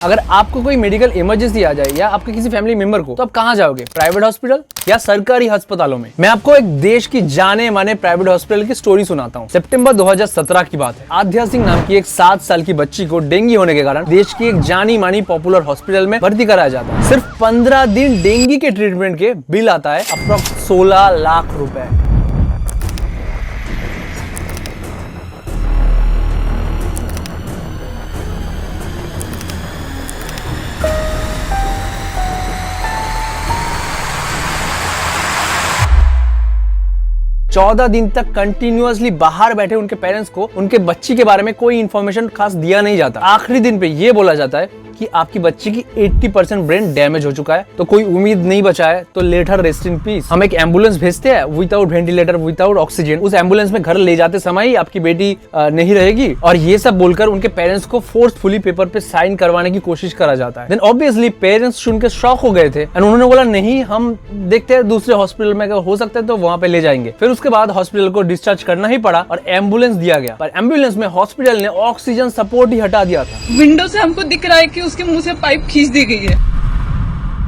अगर आपको कोई मेडिकल इमरजेंसी आ जाए या आपके किसी फैमिली मेंबर को, तो आप कहाँ जाओगे? प्राइवेट हॉस्पिटल या सरकारी अस्पतालों में? मैं आपको एक देश की जाने माने प्राइवेट हॉस्पिटल की स्टोरी सुनाता हूँ। सितंबर 2017 की बात है। आध्या सिंह नाम की एक 7 साल की बच्ची को डेंगू होने के कारण देश की एक जानी मानी पॉपुलर हॉस्पिटल में भर्ती कराया जाता है। सिर्फ 15 दिन डेंगू के ट्रीटमेंट के बिल आता है अप्रॉक्स 16 लाख रुपए। चौदह दिन तक कंटिन्यूअसली बाहर बैठे उनके पेरेंट्स को उनके बच्ची के बारे में कोई इन्फॉर्मेशन खास दिया नहीं जाता। आखिरी दिन पे ये बोला जाता है कि आपकी बच्ची की 80% ब्रेन डैमेज हो चुका है, तो कोई उम्मीद नहीं बचा है, तो let her rest in peace. हम एक एम्बुलेंस भेजते हैं विदाउट वेंटिलेटर, विदाउट ऑक्सीजन। उस एम्बुलेंस में घर ले जाते समय ही आपकी बेटी नहीं रहेगी, और ये सब बोलकर उनके पेरेंट्स को फोर्सफुली पेपर पे साइन करवाने की कोशिश करा जाता है। देन ऑब्वियसली पेरेंट्स सुन के शॉक हो गए थे एंड उन्होंने बोला नहीं, हम देखते हैं दूसरे हॉस्पिटल में हो सकता है तो वहां पे ले जाएंगे। फिर उसके बाद हॉस्पिटल को डिस्चार्ज करना ही पड़ा और एम्बुलेंस दिया गया, पर एम्बुलेंस में हॉस्पिटल ने ऑक्सीजन सपोर्ट ही हटा दिया था। विंडो से हमको दिख रहा है कि उसके मुंह से पाइप खींच दी गई है,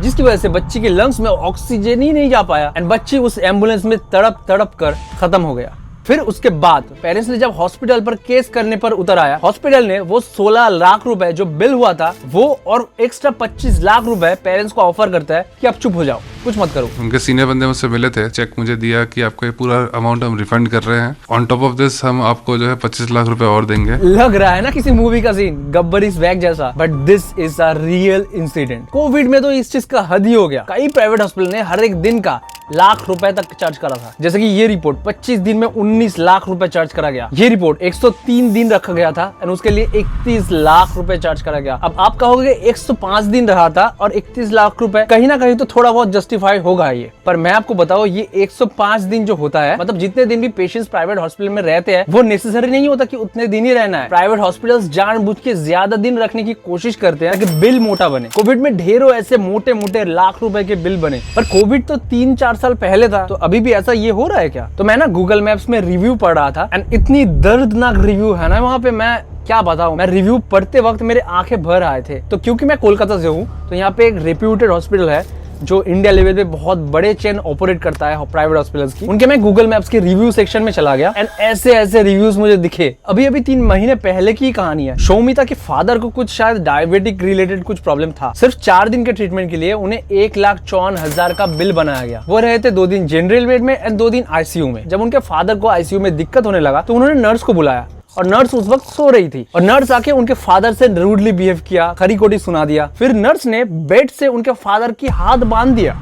जिसकी वजह से बच्ची के लंग्स में ऑक्सीजन ही नहीं जा पाया एंड बच्ची उस एम्बुलेंस में तड़प तड़प कर खत्म हो गया। फिर उसके बाद पेरेंट्स ने जब हॉस्पिटल पर केस करने पर उतर आया, हॉस्पिटल ने वो 16 लाख रुपए जो बिल हुआ था वो और एक्स्ट्रा 25 लाख रुपए पेरेंट्स को ऑफर करता है कि आप चुप हो जाओ, कुछ मत करो। उनके सीनियर बंदे मुझसे मिले थे, चेक मुझे दिया कि आपको ये पूरा अमाउंट हम रिफंड कर रहे हैं, ऑन टॉप ऑफ दिस हम आपको जो है 25 लाख रुपए और देंगे। लग रहा है ना किसी मूवी का सीन, गब्बर इज बैक जैसा, but this is a real incident. Covid में तो इस चीज का हद ही हो गया। कई प्राइवेट हॉस्पिटल ने हर एक दिन का लाख रुपए तक चार्ज करा था। जैसे कि ये रिपोर्ट 25 दिन में 19 लाख रुपए चार्ज करा गया। ये रिपोर्ट 103 दिन रखा गया था और उसके लिए 31 लाख रुपए चार्ज करा गया। अब आप कहोगे 105 दिन रहा था और 31 लाख रुपए, कहीं ना कहीं तो थोड़ा बहुत जस्टिफाई होगा ये, पर मैं आपको बताऊं ये 105 दिन जो होता है, मतलब जितने दिन भी पेशेंट्स प्राइवेट हॉस्पिटल में रहते हैं वो नेसेसरी नहीं होता कि उतने दिन ही रहना है। प्राइवेट हॉस्पिटल्स जानबूझ के ज्यादा दिन रखने की कोशिश करते हैं कि बिल मोटा बने। कोविड में ढेरों ऐसे मोटे मोटे लाख रुपए के बिल बने, पर कोविड तो 3-4 साल पहले था, तो अभी भी ऐसा ये हो रहा है क्या? तो मैं ना गूगल मैप्स में रिव्यू पढ़ रहा था एंड इतनी दर्दनाक रिव्यू है ना वहाँ पे, मैं क्या बताऊं। मैं रिव्यू पढ़ते वक्त मेरे आंखें भर आए थे। तो क्योंकि मैं कोलकाता से हूँ, तो यहाँ पे एक रेप्यूटेड हॉस्पिटल है जो इंडिया लेवल पे बहुत बड़े चेन ऑपरेट करता है प्राइवेट हॉस्पिटल्स की। उनके मैं गूगल मैप्स के रिव्यू सेक्शन में चला गया एंड ऐसे ऐसे रिव्यूज मुझे दिखे। अभी 3 महीने पहले की कहानी है। शौमिता के फादर को कुछ शायद डायबिटिक रिलेटेड कुछ प्रॉब्लम था। सिर्फ 4 दिन के ट्रीटमेंट के लिए उन्हें 1,54,000 का बिल बनाया गया। वो रहे थे 2 दिन जनरल वार्ड में एंड 2 दिन आईसीयू में। जब उनके फादर को आईसीयू में दिक्कत होने लगा तो उन्होंने नर्स को बुलाया और नर्स उस वक्त सो रही थी, और नर्स आके उनके फादर से रूडली बिहेव किया, खरी खोटी सुना दिया। फिर नर्स ने बेड से उनके फादर की हाथ बांध दिया।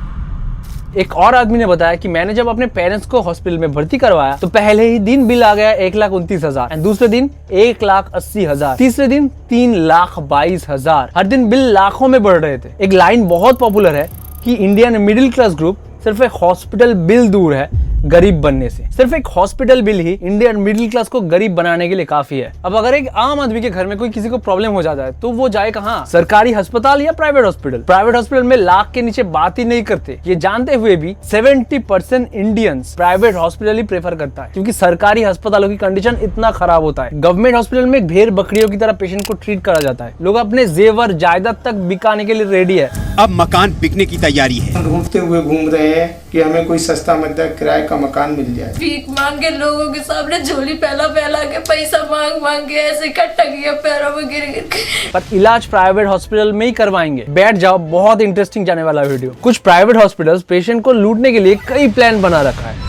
एक और आदमी ने बताया कि मैंने जब अपने पेरेंट्स को हॉस्पिटल में भर्ती करवाया तो पहले ही दिन बिल आ गया 1,29,000 एंड दूसरे दिन 1,80,000, तीसरे दिन 3,22,000। हर दिन बिल लाखों में बढ़ रहे थे। एक लाइन बहुत पॉपुलर है कि इंडियन मिडिल क्लास ग्रुप सिर्फ एक हॉस्पिटल बिल दूर है गरीब बनने से। सिर्फ एक हॉस्पिटल बिल ही इंडियन मिडिल क्लास को गरीब बनाने के लिए काफी है। अब अगर एक आम आदमी के घर में कोई किसी को प्रॉब्लम हो जाता है तो वो जाए कहाँ? सरकारी अस्पताल या प्राइवेट हॉस्पिटल? प्राइवेट हॉस्पिटल में लाख के नीचे बात ही नहीं करते। ये जानते हुए भी 70% इंडियंस प्राइवेट हॉस्पिटल ही प्रेफर करता है, क्योंकि सरकारी अस्पतालों की कंडीशन इतना खराब होता है। गवर्नमेंट हॉस्पिटल में भेड़ बकरियों की तरह पेशेंट को ट्रीट करा जाता है। लोग अपने जेवर जायदाद तक बिकाने के लिए रेडी है। अब मकान बिकने की तैयारी है। ढूंढते हुए घूम रहे हैं कि हमें कोई सस्ता मध्यम किराए का मकान मिल जाए। भीख मांग के लोगों के सामने झोली फैला के पैसा मांग के ऐसे इकट्ठा किया, पैरों में गिर के। पर इलाज प्राइवेट हॉस्पिटल में ही करवाएंगे। बैठ जाओ, बहुत इंटरेस्टिंग जाने वाला वीडियो। कुछ प्राइवेट हॉस्पिटल्स पेशेंट को लूटने के लिए कई प्लान बना रखा है।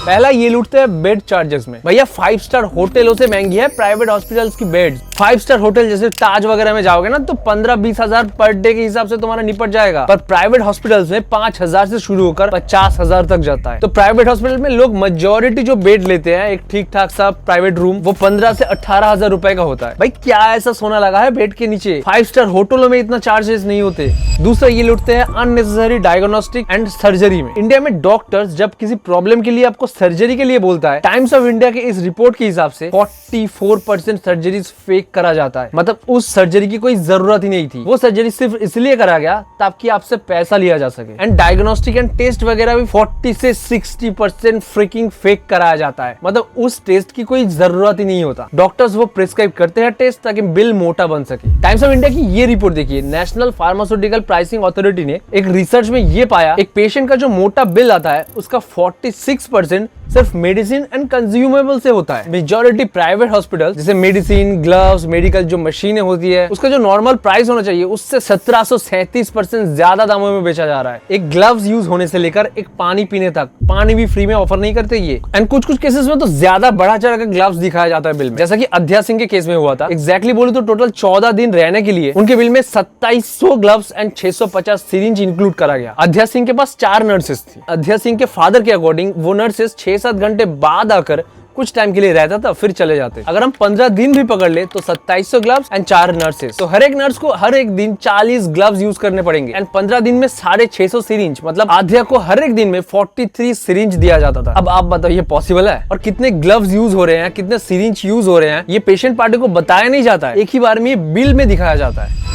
पहला ये लूटते हैं बेड चार्जेस में। भैया 5 स्टार होटलों से महंगी है प्राइवेट हॉस्पिटल्स की बेड। 5 स्टार होटल जैसे ताज वगैरह में जाओगे ना तो 15-20 हजार पर डे के हिसाब से तुम्हारा निपट जाएगा, पर प्राइवेट हॉस्पिटल्स में 5,000 से शुरू होकर 50,000 तक जाता है। तो प्राइवेट हॉस्पिटल में लोग मेजोरिटी जो बेड लेते हैं, एक ठीक ठाक सा प्राइवेट रूम, वो 15 से 18,000 रुपए का होता है। भाई क्या ऐसा सोना लगा है बेड के नीचे? 5 स्टार होटलों में इतना चार्जेस नहीं होते। दूसरा ये लूटते हैं अननेसेसरी डायग्नोस्टिक एंड सर्जरी में। इंडिया में डॉक्टर्स जब किसी प्रॉब्लम के लिए आपको सर्जरी के लिए बोलता है, टाइम्स ऑफ इंडिया के इस रिपोर्ट के हिसाब से 44% सर्जरीज फेक करा जाता है। मतलब उस सर्जरी की कोई जरूरत ही नहीं थी, वो सर्जरी सिर्फ इसलिए करा गया ताकि आपसे पैसा लिया जा सके। एंड डायग्नोस्टिक एंड टेस्ट वगैरह भी 40 से 60% फ्रिकिंग फेक कराया जाता है। मतलब उस टेस्ट की कोई जरूरत ही नहीं होता। डॉक्टर्स वो प्रिस्क्राइब करते हैं टेस्ट ताकि बिल मोटा बन सके। टाइम्स ऑफ इंडिया की ये रिपोर्ट देखिए, नेशनल फार्मास्यूटिकल प्राइसिंग अथॉरिटी ने एक रिसर्च में ये पाया, एक पेशेंट का जो मोटा बिल आता है उसका 46% सिर्फ मेडिसिन एंड कंज्यूमेबल से होता है। मेजॉरिटी प्राइवेट हॉस्पिटल जैसे मेडिसिन, ग्लव्स, मेडिकल जो मशीनें होती है उसका जो नॉर्मल प्राइस होना चाहिए उससे 1737% ज्यादा दामों में बेचा जा रहा है। एक ग्लव्स यूज होने से लेकर एक पानी पीने तक, पानी भी फ्री में ऑफर नहीं करते ये। एंड कुछ केसेस में तो ज्यादा बढ़ा चढ़ा कर ग्लव्स दिखाया जाता है बिल में, जैसा कि अध्या सिंह के केस में हुआ था। एग्जैक्टली बोले तो टोटल 14 दिन रहने के लिए उनके बिल में 2700 ग्लव्स एंड 650 सिरिंज इंक्लूड करा गया। अध्या सिंह के पास 4 नर्सेस थी। अध्या सिंह के फादर के अकॉर्डिंग वो नर्सेस 6-7 घंटे बाद आकर कुछ टाइम के लिए रहता था, फिर चले जाते। अगर हम 15 दिन भी पकड़ ले तो 2700 ग्लव्स एंड 4 नर्सेस, तो हर एक नर्स को हर एक दिन 40 ग्लव्स यूज करने पड़ेंगे। एंड 15 दिन में 650 सिरिंज, मतलब आध्या को हर एक दिन में 43 सिरिंज दिया जाता था। अब आप बताओ ये पॉसिबल है? और कितने ग्लव्स यूज हो रहे हैं, कितने सिरिंज यूज हो रहे हैं, ये पेशेंट पार्टी को बताया नहीं जाता है, एक ही बार में ये बिल में दिखाया जाता है।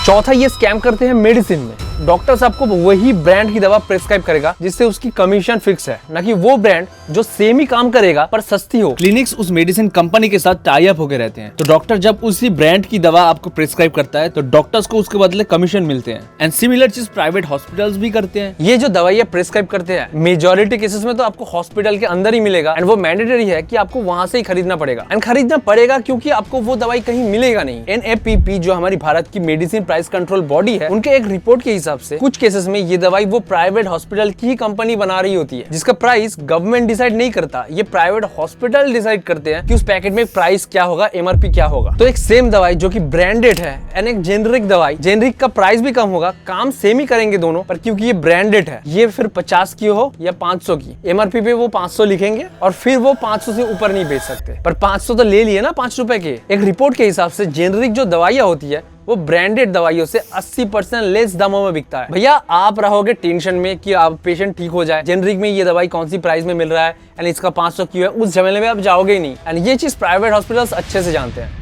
चौथा, ये स्कैम करते हैं मेडिसिन में। डॉक्टर्स आपको वही ब्रांड की दवा प्रिस्क्राइब करेगा जिससे उसकी कमीशन फिक्स है, ना कि वो ब्रांड जो सेम ही काम करेगा पर सस्ती हो। क्लिनिक्स उस मेडिसिन कंपनी के साथ टाई अप होकर रहते हैं, तो डॉक्टर जब उसी ब्रांड की दवा आपको प्रिस्क्राइब करता है तो डॉक्टर्स को उसके बदले कमीशन मिलते हैं। एंड सिमिलर चीज प्राइवेट हॉस्पिटल्स भी करते हैं। ये जो दवाइयां प्रिस्क्राइब करते हैं मेजॉरिटी केसेस में तो आपको हॉस्पिटल के अंदर ही मिलेगा, एंड वो मैंडेटरी है कि आपको वहां से ही खरीदना पड़ेगा। एंड खरीदना पड़ेगा क्योंकि आपको वो दवाई कहीं मिलेगा नहीं। NAPP जो हमारी भारत की मेडिसिन प्राइस कंट्रोल बॉडी है, उनके एक रिपोर्ट के हिसाब से कुछ केसेस में ये दवाई वो प्राइवेट हॉस्पिटल की ही कंपनी बना रही होती है, जिसका प्राइस गवर्नमेंट डिसाइड नहीं करता, ये प्राइवेट हॉस्पिटल डिसाइड करते हैं कि उस पैकेट में प्राइस क्या होगा, MRP क्या होगा। तो एक सेम दवाई जो कि ब्रांडेड है एंड एक जेनरिक दवाई, जेनरिक का प्राइस भी कम होगा, काम सेम ही करेंगे दोनों, पर क्योंकि ये ब्रांडेड है, ये फिर 50 की हो या 500 की, MRP पे वो 500 लिखेंगे और फिर वो 500 से ऊपर नहीं बेच सकते। पर 500 तो ले लिए ना 5 रुपए के। एक रिपोर्ट के हिसाब से जेनरिक जो दवाइयां होती है वो ब्रांडेड दवाइयों से 80% लेस दामों में बिकता है। भैया आप रहोगे टेंशन में कि आप पेशेंट ठीक हो जाए, जेनरिक में ये दवाई कौन सी प्राइस में मिल रहा है एंड इसका 500 क्यों है, उस झमेले में आप जाओगे ही नहीं। एंड ये चीज प्राइवेट हॉस्पिटल्स अच्छे से जानते हैं।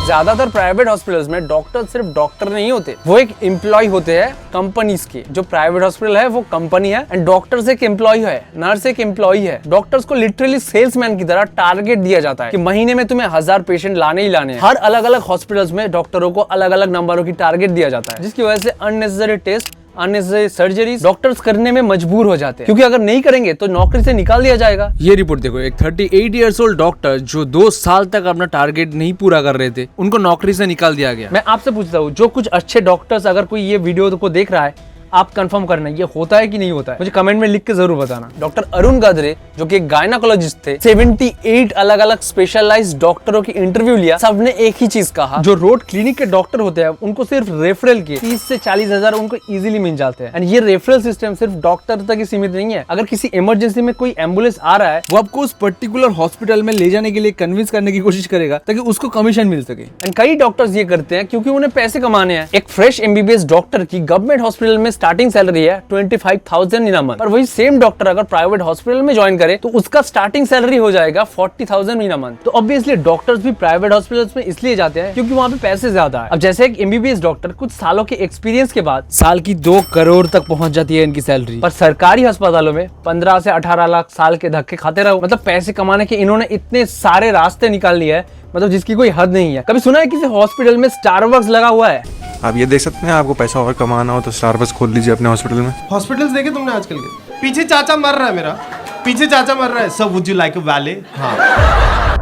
ज्यादातर प्राइवेट हॉस्पिटल्स में डॉक्टर सिर्फ डॉक्टर नहीं होते, वो एक एम्प्लॉय होते हैं कंपनीज के। जो प्राइवेट हॉस्पिटल है वो कंपनी है एंड डॉक्टर्स एक एम्प्लॉय है, नर्स एक एम्प्लॉय है। डॉक्टर्स को लिटरली सेल्समैन की तरह टारगेट दिया जाता है कि महीने में तुम्हें 1000 पेशेंट लाने ही लाने हैं। हर अलग अलग हॉस्पिटल्स में डॉक्टरों को अलग अलग नंबरों की टारगेट दिया जाता है, जिसकी वजह से unnecessary test, unnecessary surgeries doctors करने में मजबूर हो जाते हैं, क्योंकि अगर नहीं करेंगे तो नौकरी से निकाल दिया जाएगा। ये रिपोर्ट देखो, एक 38 इयर्स ओल्ड डॉक्टर जो 2 साल तक अपना टारगेट नहीं पूरा कर रहे थे, उनको नौकरी से निकाल दिया गया। मैं आपसे पूछता हूँ, जो कुछ अच्छे डॉक्टर्स, अगर कोई ये वीडियो को देख रहा है, आप कंफर्म करना ये होता है कि नहीं होता है, मुझे कमेंट में लिख के जरूर बताना। डॉक्टर अरुण गादरे जो कि एक गायनाकोलॉजिस्ट थे, 78 अलग अलग स्पेशलाइज्ड डॉक्टरों की इंटरव्यू लिया, सबने एक ही चीज कहा, जो रोड क्लिनिक के डॉक्टर होते हैं उनको सिर्फ रेफरल के 30 से 40 हजार उनको इजीली मिल जाते हैं। एंड ये रेफरल सिस्टम सिर्फ डॉक्टर तक ही सीमित नहीं है। अगर किसी इमरजेंसी में कोई एम्बुलेंस आ रहा है, वो आपको उस पर्टिकुलर हॉस्पिटल में ले जाने के लिए कन्विंस करने की कोशिश करेगा ताकि उसको कमीशन मिल सके। एंड कई डॉक्टर्स ये करते हैं क्योंकि उन्हें पैसे कमाने हैं। एक फ्रेश MBBS डॉक्टर की गवर्नमेंट हॉस्पिटल में स्टार्टिंग सैलरी है 25,000 इन अ मंथ, पर वही सेम डॉक्टर अगर प्राइवेट हॉस्पिटल में ज्वाइन करे तो उसका स्टार्टिंग सैलरी हो जाएगा 40,000 इन अ मंथ। तो ऑब्वियसली डॉक्टर्स भी प्राइवेट हॉस्पिटल्स में इसलिए जाते हैं क्योंकि वहाँ पे पैसे ज्यादा है। अब जैसे एक MBBS डॉक्टर कुछ सालों के एक्सपीरियंस के बाद साल की 2 करोड़ तक पहुंच जाती है इनकी सैलरी, पर सरकारी अस्पतालों में 15 से 18 लाख साल के धक्के खाते रहो। मतलब पैसे कमाने के इन्होंने इतने सारे रास्ते निकाल लिए हैं, मतलब जिसकी कोई हद नहीं है। कभी सुना है किसी हॉस्पिटल में स्टारबक्स लगा हुआ है? आप ये देख सकते हैं, आपको पैसा और कमाना हो तो स्टारबक्स खोल लीजिए अपने हॉस्पिटल में। हॉस्पिटल्स देखे तुमने आजकल के? पीछे चाचा मर रहा है, मेरा पीछे चाचा मर रहा है। सब वुड यू लाइक अ वैले? हाँ।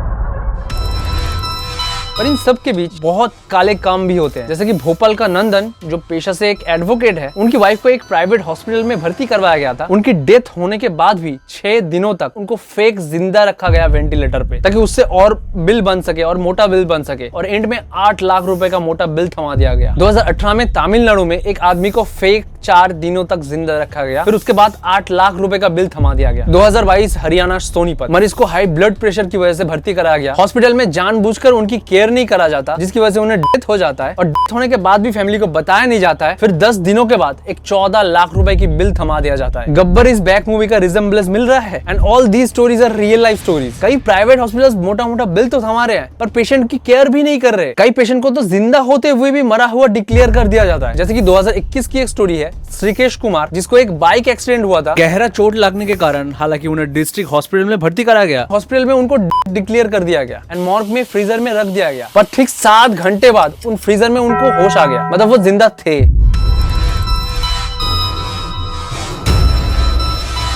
पर इन सब के बीच बहुत काले काम भी होते हैं, जैसे कि भोपाल का नंदन जो पेशा से एक एडवोकेट है, उनकी वाइफ को एक प्राइवेट हॉस्पिटल में भर्ती करवाया गया था। उनकी डेथ होने के बाद भी 6 दिनों तक उनको फेक जिंदा रखा गया वेंटिलेटर पे, ताकि उससे और बिल बन सके और मोटा बिल बन सके, और एंड में 8 लाख रुपए का मोटा बिल थमा दिया गया। 2018 में तमिलनाडु में एक आदमी को फेक 4 दिनों तक जिंदा रखा गया। फिर उसके बाद 8 लाख रुपए का बिल थमा दिया गया। 2022 हरियाणा सोनीपत, मरीज को हाई ब्लड प्रेशर की वजह से भर्ती कराया गया। हॉस्पिटल में जानबूझकर उनकी केयर नहीं करा जाता, जिसकी वजह से उन्हें डेथ हो जाता है और डेथ होने के बाद भी फैमिली को बताया नहीं जाता है। फिर 10 दिनों के बाद एक 14 लाख रुपए की बिल थमा दिया जाता है। गब्बर इज बैक मूवी का रिजेम्बलेंस मिल रहा है and all these stories are real life stories. कई प्राइवेट हॉस्पिटल्स मोटा मोटा बिल तो थमा रहे हैं पर पेशेंट की केयर भी नहीं कर रहे। कई पेशेंट को तो जिंदा होते हुए भी मरा हुआ डिक्लेयर कर दिया जाता है। जैसे कि 2021 की एक स्टोरी है श्रीकेश कुमार, जिसको एक बाइक एक्सीडेंट हुआ था। गहरा चोट लगने के कारण हालांकि उन्हें डिस्ट्रिक्ट हॉस्पिटल में भर्ती करा गया। हॉस्पिटल में उनको डिक्लेयर कर दिया गया एंड मॉर्ग में फ्रीजर में रख दिया गया। पर ठीक 7 घंटे बाद उन फ्रीजर में उनको होश आ गया, मतलब वो जिंदा थे।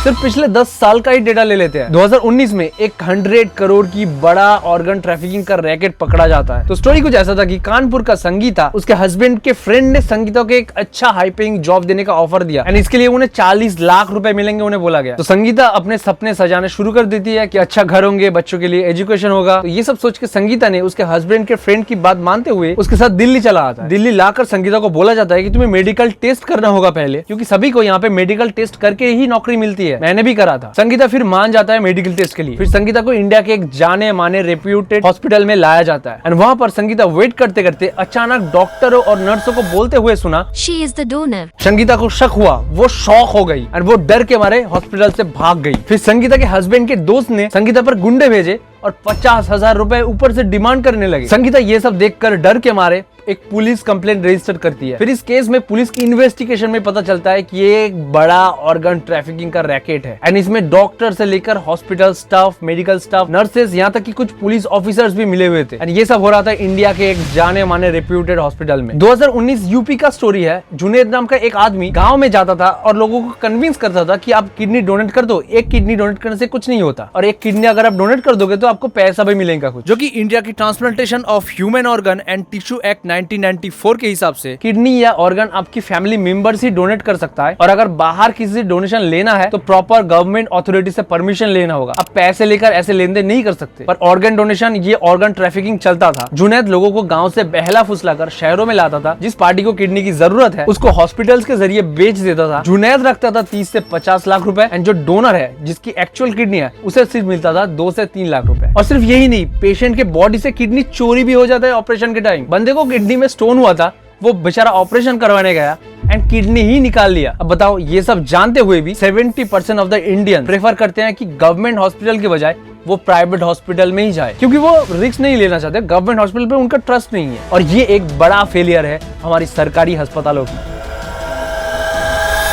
सिर्फ पिछले 10 साल का ही डेटा ले लेते हैं। 2019 में एक 100 करोड़ की बड़ा ऑर्गन ट्रैफिकिंग का रैकेट पकड़ा जाता है। तो स्टोरी कुछ ऐसा था कि कानपुर का संगीता, उसके हस्बैंड के फ्रेंड ने संगीता को एक अच्छा हाई पेइंग जॉब देने का ऑफर दिया एंड इसके लिए उन्हें 40 लाख रुपए मिलेंगे, उन्हें बोला गया। तो संगीता अपने सपने सजाने शुरू कर देती है कि अच्छा घर होंगे, बच्चों के लिए एजुकेशन होगा। तो ये सब सोच के संगीता ने उसके हस्बैंड के फ्रेंड की बात मानते हुए उसके साथ दिल्ली चला आता है। दिल्ली लाकर संगीता को बोला जाता है कि तुम्हें मेडिकल टेस्ट करना होगा पहले, क्योंकि सभी को यहाँ पे मेडिकल टेस्ट करके ही नौकरी मिलती है। मैंने भी करा था। संगीता फिर मान जाता है मेडिकल टेस्ट के लिए। फिर संगीता को इंडिया के एक जाने माने रेप्यूटेड हॉस्पिटल में लाया जाता है एंड वहाँ पर संगीता वेट करते करते अचानक डॉक्टरों और नर्सों को बोलते हुए सुना, She is the donor. Sangeeta को शक हुआ, वो शॉक हो गई एंड वो डर के मारे हॉस्पिटल से भाग गई। फिर संगीता के हस्बैंड के दोस्त ने संगीता पर गुंडे भेजे और 50,000 रुपए ऊपर से डिमांड करने लगे। संगीता ये सब देखकर डर के मारे एक पुलिस कंप्लेंट रजिस्टर करती है। फिर इस केस में पुलिस की इन्वेस्टिगेशन में पता चलता है कि ये एक बड़ा ऑर्गन ट्रैफिकिंग का रैकेट है एंड इसमें डॉक्टर से लेकर hospital staff, medical staff, nurses, यहाँ तक कि कुछ पुलिस ऑफिसर्स भी मिले हुए थे एंड ये सब हो रहा था इंडिया के एक जाने माने रेप्यूटेड हॉस्पिटल में। 2019 यूपी का स्टोरी है। जुनेद नाम का एक आदमी गाँव में जाता था और लोगों को कन्विंस करता था कि आप किडनी डोनेट कर दो, एक किडनी डोनेट करने से कुछ नहीं होता और एक किडनी अगर आप डोनेट कर दोगे तो आपको पैसा भी मिलेगा कुछ। जो कि इंडिया की transplantation of human organ and tissue act 1994 के हिसाब से किडनी या ऑर्गन आपकी फैमिली मेंबर्स ही डोनेट कर सकता है और अगर बाहर किसी से डोनेशन लेना है तो प्रॉपर गवर्नमेंट अथॉरिटी से परमिशन लेना होगा। आप पैसे लेकर ऐसे लेन देन नहीं कर सकते। पर ऑर्गन डोनेशन, ये ऑर्गन ट्रैफिकिंग चलता था। जुनैद लोगों को गाँव से बहला फुसलाकर शहरों में लाता था। जिस पार्टी को किडनी की जरूरत है उसको हॉस्पिटल्स के जरिए बेच देता था। जुनैद रखता था 30 से 50 लाख रुपए एंड जो डोनर है, जिसकी एक्चुअल किडनी है, उसे सिर्फ मिलता था 2 से 3 लाख रुपए। और सिर्फ यही नहीं, पेशेंट के बॉडी से किडनी चोरी भी हो जाता है ऑपरेशन के टाइम। बंदे को किडनी में स्टोन हुआ था, वो बेचारा ऑपरेशन करवाने गया एंड किडनी ही निकाल लिया। अब बताओ, ये सब जानते हुए भी 70% ऑफ द इंडियन प्रेफर करते हैं कि गवर्नमेंट हॉस्पिटल के बजाय वो प्राइवेट हॉस्पिटल में ही जाए, क्योंकि वो रिस्क नहीं लेना चाहते। गवर्नमेंट हॉस्पिटल पे उनका ट्रस्ट नहीं है और ये एक बड़ा फेलियर है हमारी सरकारी अस्पतालों की।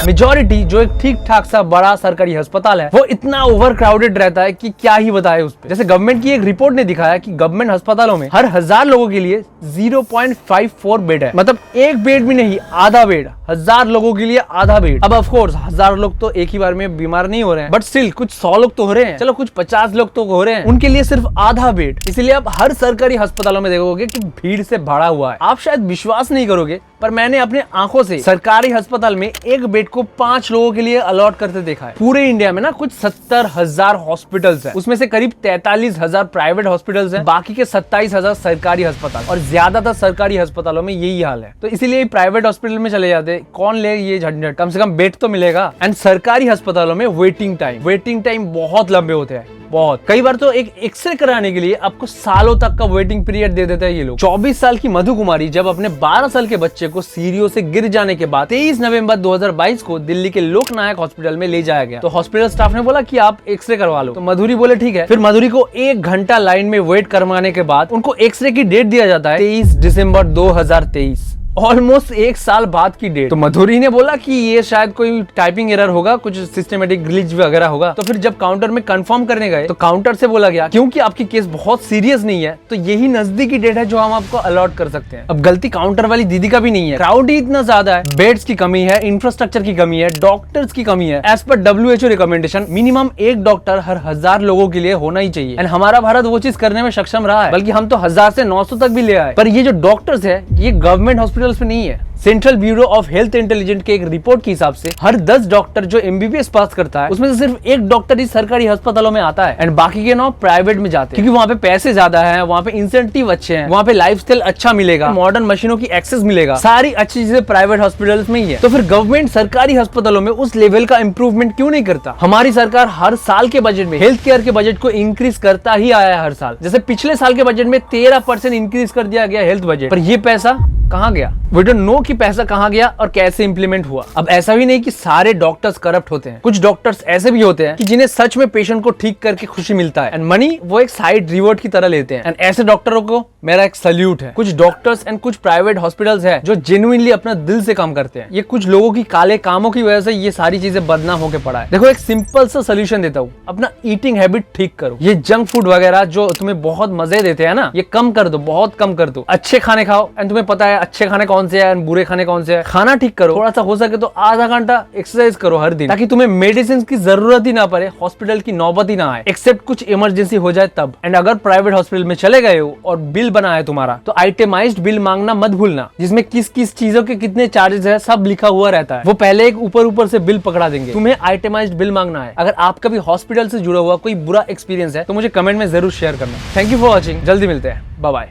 मेजॉरिटी जो एक ठीक ठाक सा बड़ा सरकारी अस्पताल है वो इतना ओवर क्राउडेड रहता है कि क्या ही बताए उस पे। जैसे गवर्नमेंट की एक रिपोर्ट ने दिखाया कि गवर्नमेंट अस्पतालों में हर 1000 लोगों के लिए 0.54 बेड है, मतलब एक बेड भी नहीं, आधा बेड। 1000 लोगों के लिए आधा बेड। अब ऑफ कोर्स 1000 लोग तो एक ही बार में बीमार नहीं हो रहे हैं, बट स्टिल कुछ 100 लोग तो हो रहे हैं, चलो कुछ 50 लोग तो हो रहे हैं, उनके लिए सिर्फ आधा बेड। इसलिए आप हर सरकारी अस्पतालों में देखोगे कि भीड़ से भरा हुआ है। आप शायद विश्वास नहीं करोगे पर मैंने अपने आंखों से सरकारी अस्पताल में एक बेड को 5 लोगों के लिए अलॉट करते देखा है। पूरे इंडिया में ना कुछ 70,000 हॉस्पिटल्स हैं, उसमें से करीब 43,000 प्राइवेट हॉस्पिटल्स हैं, बाकी के 27,000 सरकारी अस्पताल, और ज्यादातर सरकारी अस्पतालों में यही हाल है। तो इसीलिए प्राइवेट हॉस्पिटल में चले जाते, कौन ले ये झंझट, कम से कम बेड तो मिलेगा। एंड सरकारी अस्पतालों में वेटिंग टाइम बहुत लंबे होते हैं, बहुत। कई बार तो एक एक्सरे कराने के लिए आपको सालों तक का वेटिंग पीरियड दे देते हैं ये लोग। 24 साल की मधु कुमारी जब अपने 12 साल के बच्चे को सीढ़ियों से गिर जाने के बाद 23 नवंबर 2022 को दिल्ली के लोकनायक हॉस्पिटल में ले जाया गया, तो हॉस्पिटल स्टाफ ने बोला कि आप एक्सरे करवा लो। तो मधुरी बोले ठीक है। फिर मधुरी को 1 घंटा लाइन में वेट करवाने के बाद उनको एक्सरे की डेट दिया जाता है 23 दिसंबर 2023, ऑलमोस्ट 1 साल बाद की डेट। तो मधुरी ने बोला कि ये शायद कोई टाइपिंग एरर होगा, कुछ सिस्टमेटिक ग्लिच वगैरह होगा। तो फिर जब काउंटर में कंफर्म करने गए तो काउंटर से बोला गया क्योंकि आपकी केस बहुत सीरियस नहीं है तो यही नजदीकी डेट है जो हम आपको अलॉट कर सकते हैं। अब गलती काउंटर वाली दीदी का भी नहीं है, क्राउड ही इतना ज्यादा है, बेड्स की कमी है, इंफ्रास्ट्रक्चर की कमी है, डॉक्टर्स की कमी है। एज पर WHO रिकमेंडेशन मिनिमम 1 डॉक्टर हर 1000 लोगों के लिए होना ही चाहिए। एंड हमारा भारत वो चीज करने में सक्षम रहा है, बल्कि हम तो 1000 से 900 तक भी ले आए। पर ये जो डॉक्टर्स है ये गवर्नमेंट हॉस्पिटल्स में नहीं है, central bureau of health intelligence के एक रिपोर्ट के हिसाब से हर 10 डॉक्टर जो MBBS पास करता है उसमें से सिर्फ एक डॉक्टर ही सरकारी अस्पतालों में आता है एंड बाकी के 9 प्राइवेट में जाते हैं, क्योंकि वहाँ पे पैसे ज्यादा है, वहाँ पे इंसेंटिव अच्छे हैं, वहाँ पे लाइफस्टाइल अच्छा मिलेगा, मॉडर्न मशीनों की एक्सेस मिलेगा, सारी अच्छी चीजें प्राइवेट हॉस्पिटल्स में ही है। तो फिर गवर्नमेंट सरकारी अस्पतालों में उस लेवल का इंप्रूवमेंट क्यों नहीं करता? हमारी सरकार हर साल के बजट में हेल्थ केयर के बजट को इंक्रीज करता ही आया है हर साल। जैसे पिछले साल के बजट में 13% इंक्रीज कर दिया गया हेल्थ बजट, पर ये पैसा कहाँ गया? वी डोंट नो कि पैसा कहाँ गया और कैसे इंप्लीमेंट हुआ। अब ऐसा भी नहीं कि सारे डॉक्टर्स करप्ट होते हैं, कुछ डॉक्टर्स ऐसे भी होते हैं कि जिन्हें सच में पेशेंट को ठीक करके खुशी मिलता है एंड मनी वो एक साइड रिवॉर्ड की तरह लेते हैं एंड ऐसे डॉक्टरों को मेरा एक सल्यूट है। कुछ डॉक्टर्स एंड कुछ प्राइवेट हॉस्पिटल्स है जो जेन्युइनली अपना दिल से काम करते हैं। ये कुछ लोगों की काले कामों की वजह से ये सारी चीजें बदनाम होके पड़ा है। देखो एक सिंपल सा सोल्यूशन देता हूँ, अपना ईटिंग हैबिट ठीक करो। ये जंक फूड वगैरह जो तुम्हें बहुत मजे देते हैं ना, ये कम कर दो, बहुत कम कर दो। अच्छे खाने खाओ एंड तुम्हें पता है अच्छे खाने कौन से हैं, बुरे खाने कौन से हैं। खाना ठीक करो, थोड़ा सा हो सके तो आधा घंटा एक्सरसाइज करो हर दिन, ताकि तुम्हें मेडिसिन की जरूरत ही ना पड़े, हॉस्पिटल की नौबत ही ना आए, एक्सेप्ट कुछ इमरजेंसी हो जाए तब। एंड अगर प्राइवेट हॉस्पिटल में चले गए हो और बिल बना है तुम्हारा, तो आइटमाइज्ड बिल मांगना मत भूलना, जिसमें किस किस चीजों के कितने चार्जेस है सब लिखा हुआ रहता है। वो पहले एक ऊपर से बिल पकड़ा देंगे, तुम्हें आइटमाइज्ड बिल मांगना है। अगर आपका भी हॉस्पिटल से जुड़ा हुआ कोई बुरा एक्सपीरियंस है तो मुझे कमेंट में जरूर शेयर करना। थैंक यू फॉर वॉचिंग, जल्दी मिलते हैं, बाय बाय।